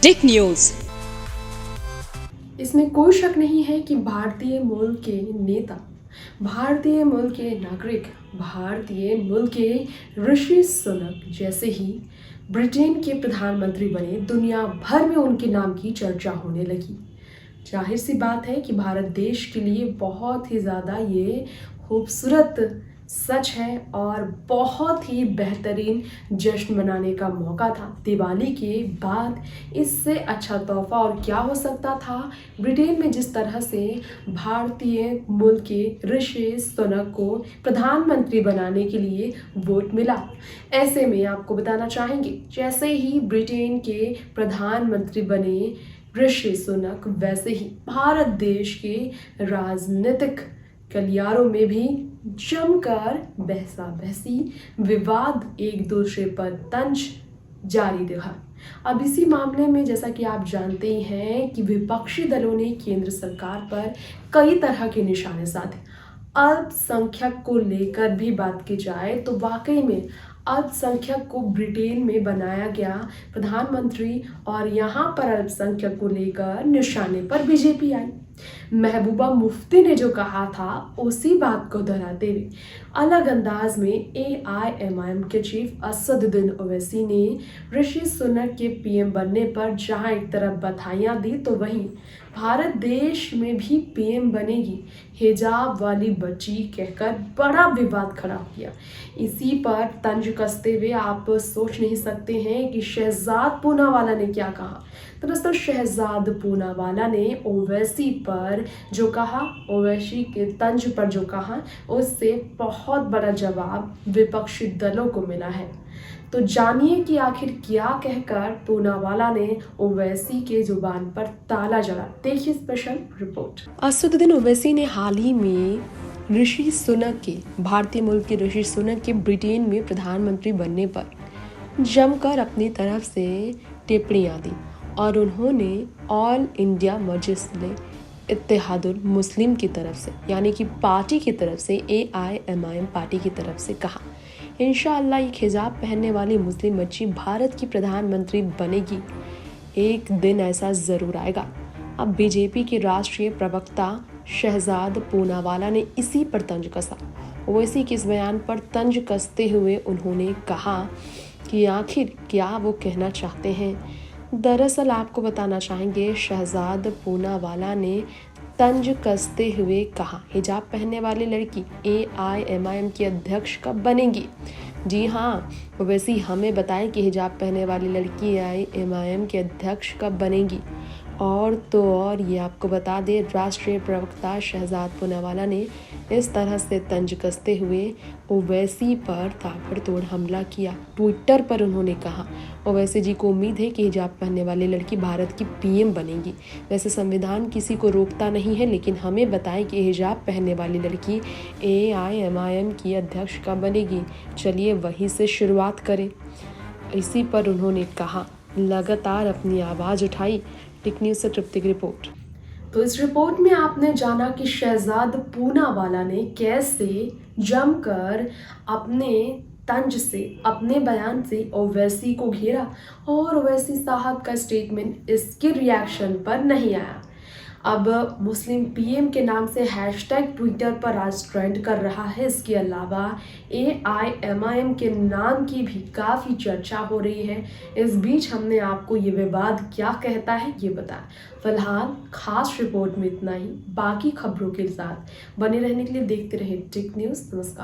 टिक news. इसमें कोई शक नहीं है कि भारतीय मूल के नेता, भारतीय मूल के नागरिक, भारतीय मूल के ऋषि सुनक जैसे ही ब्रिटेन के प्रधानमंत्री बने, दुनिया भर में उनके नाम की चर्चा होने लगी। जाहिर सी बात है कि भारत देश के लिए बहुत ही ज़्यादा ये खूबसूरत सच है और बहुत ही बेहतरीन जश्न मनाने का मौका था। दिवाली के बाद इससे अच्छा तोहफा और क्या हो सकता था। ब्रिटेन में जिस तरह से भारतीय मूल के ऋषि सुनक को प्रधानमंत्री बनाने के लिए वोट मिला, ऐसे में आपको बताना चाहेंगे, जैसे ही ब्रिटेन के प्रधानमंत्री बने ऋषि सुनक, वैसे ही भारत देश के राजनीतिक गलियारों में भी जमकर बहसा बहसी, विवाद एक दूसरे पर तंज जारी रहा। अब इसी मामले में जैसा कि आप जानते ही हैं कि विपक्षी दलों ने केंद्र सरकार पर कई तरह के निशाने साधे। अल्पसंख्यक को लेकर भी बात की जाए तो वाकई में अल्पसंख्यक को ब्रिटेन में बनाया गया प्रधानमंत्री और यहाँ पर अल्पसंख्यक को लेकर निशाने पर बीजेपी आई। महबूबा मुफ्ती ने जो कहा था उसी बात को दोहराते हुए अलग अंदाज में AIMIM के चीफ असदुद्दीन ओवैसी ने ऋषि सुनक के PM बनने पर जहां एक तरफ बधाइयां दी, तो वहीं भारत देश में भी PM बनेगी हिजाब वाली बच्ची कहकर बड़ा विवाद खड़ा किया। इसी पर तंज कसते हुए आप सोच नहीं सकते हैं कि शहजाद पूनावाला ने क्या कहा। दरअसल शहजाद पूनावाला ने ओवैसी पर जो कहा, ओवैसी के तंज पर जो कहा, उससे बहुत बड़ा जवाब विपक्षी दलों को मिला है। तो जानिए कि आखिर क्या कहकर पूनावाला ने ओवैसी के जुबान पर ताला जड़ा। देखिए स्पेशल रिपोर्ट। असदुद्दीन ओवैसी ने हाल ही में ऋषि सुनक के, भारतीय मूल के ऋषि सुनक के ब्रिटेन में प्रधानमंत्री बनने पर जमकर अपनी तरफ से टिप्पणियां दी और उन्होंने ऑल इंडिया मजलिस इत्तेहादुल मुस्लिम की तरफ से, यानी कि पार्टी की तरफ से, AIMIM पार्टी की तरफ से कहा, इंशाअल्लाह ये हिजाब पहनने वाली मुस्लिम बच्ची भारत की प्रधानमंत्री बनेगी। एक दिन ऐसा ज़रूर आएगा। अब बीजेपी के राष्ट्रीय प्रवक्ता शहजाद पूनावाला ने इसी पर तंज कसा। ओवैसी के इस बयान पर तंज कसते हुए उन्होंने कहा कि आखिर क्या वो कहना चाहते हैं। दरअसल आपको बताना चाहेंगे, शहजाद पूनावाला ने तंज कसते हुए कहा, हिजाब पहनने वाली लड़की AIMIM की अध्यक्ष कब बनेगी। जी हाँ, ओवैसी हमें बताएं कि हिजाब पहनने वाली लड़की AIMIM की अध्यक्ष कब बनेगी। और तो और ये आपको बता दें, राष्ट्रीय प्रवक्ता शहजाद पूनावाला ने इस तरह से तंज कसते हुए ओवैसी पर ताबड़तोड़ हमला किया। ट्विटर पर उन्होंने कहा, ओवैसी जी को उम्मीद है कि हिजाब पहनने वाली लड़की भारत की PM बनेगी। वैसे संविधान किसी को रोकता नहीं है, लेकिन हमें बताएं कि हिजाब पहनने वाली लड़की AIMIM की अध्यक्ष कब बनेगी। चलिए वहीं से शुरुआत करें। इसी पर उन्होंने कहा, लगातार अपनी आवाज़ उठाई। टिक न्यूज़ से तृप्ति की रिपोर्ट। तो इस रिपोर्ट में आपने जाना कि शहजाद पूनावाला ने कैसे जमकर अपने तंज से, अपने बयान से ओवैसी को घेरा और ओवैसी साहब का स्टेटमेंट इसके रिएक्शन पर नहीं आया। अब मुस्लिम PM के नाम से हैशटैग ट्विटर पर आज ट्रेंड कर रहा है। इसके अलावा AIMIM के नाम की भी काफ़ी चर्चा हो रही है। इस बीच हमने आपको ये विवाद क्या कहता है ये बताया। फिलहाल खास रिपोर्ट में इतना ही। बाकी खबरों के साथ बने रहने के लिए देखते रहे टिक न्यूज़। नमस्कार।